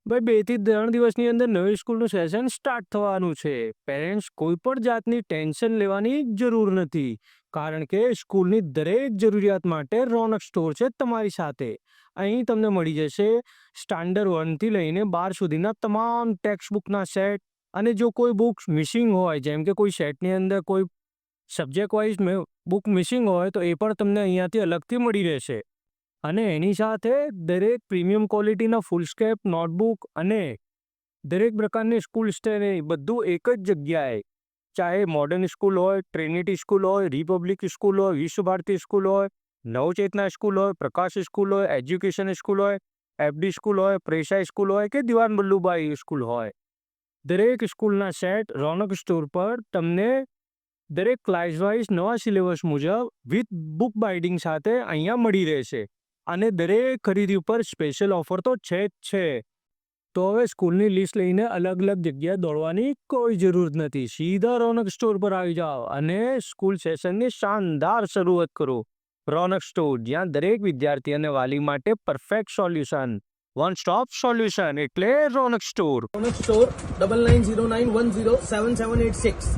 ભાઈ 2 થી 3 દિવસની અંદર નવી સ્કૂલનું સેશન સ્ટાર્ટ થવાનું છે. પેરેન્ટ્સ કોઈ પણ જાતની ટેન્શન લેવાની જરૂર નથી. કારણ કે સ્કૂલની દરેક જરૂરિયાત માટે રોનક સ્ટોર છે તમારી સાથે. અહીં તમને મળી જશે સ્ટાન્ડર્ડ 1 થી લઈને 12 સુધીના તમામ ટેક્સ્ટ બુકના સેટ. અને જો કોઈ બુક્સ મિસિંગ હોય, જેમ કે કોઈ સેટની અંદર કોઈ સબ્જેક્ટ વાઇઝ બુક મિસિંગ હોય, તો એ પણ તમને અહીંયાથી અલગથી મળી રહેશે. અને એની સાથે દરેક પ્રીમિયમ ક્વોલિટીના ફૂલસ્કેપ નોટબુક અને દરેક પ્રકારની સ્કૂલ સ્ટેશનરી બધું એક જ જગ્યાએ. ચાહે મોડર્ન સ્કૂલ હોય, ટ્રિનિટી સ્કૂલ હોય, રિપબ્લિક સ્કૂલ હોય, વિશ્વ ભારતી સ્કૂલ હોય, નવચેતના સ્કૂલ હોય, પ્રકાશ સ્કૂલ હોય, એજ્યુકેશન સ્કૂલ હોય, એફડી સ્કૂલ હોય, પ્રેસા સ્કૂલ હોય કે દિવાન બલ્લુભાઈ સ્કૂલ હોય, દરેક સ્કૂલના સેટ રોનક સ્ટોર પર તમને દરેક ક્લાસ વાઇઝ નવા સિલેબસ મુજબ વિથ બુક બાઇન્ડિંગ સાથે અહીંયા મળી રહેશે. અને દરેક ખરીદી ઉપર સ્પેશિયલ ઓફર તો છે જ છે. તો હવે સ્કૂલની લિસ્ટ લઈને અલગ અલગ જગ્યાએ દોડવાની કોઈ જરૂર નથી. સીધા રોનક સ્ટોર પર આવી જાઓ અને સ્કૂલ સેશનની શાનદાર શરૂઆત કરો. રોનક સ્ટોર, જ્યાં દરેક વિદ્યાર્થી અને વાલી માટે perfect solution. One stop solution એટલે રોનક સ્ટોર. Ronak Store 9909107786.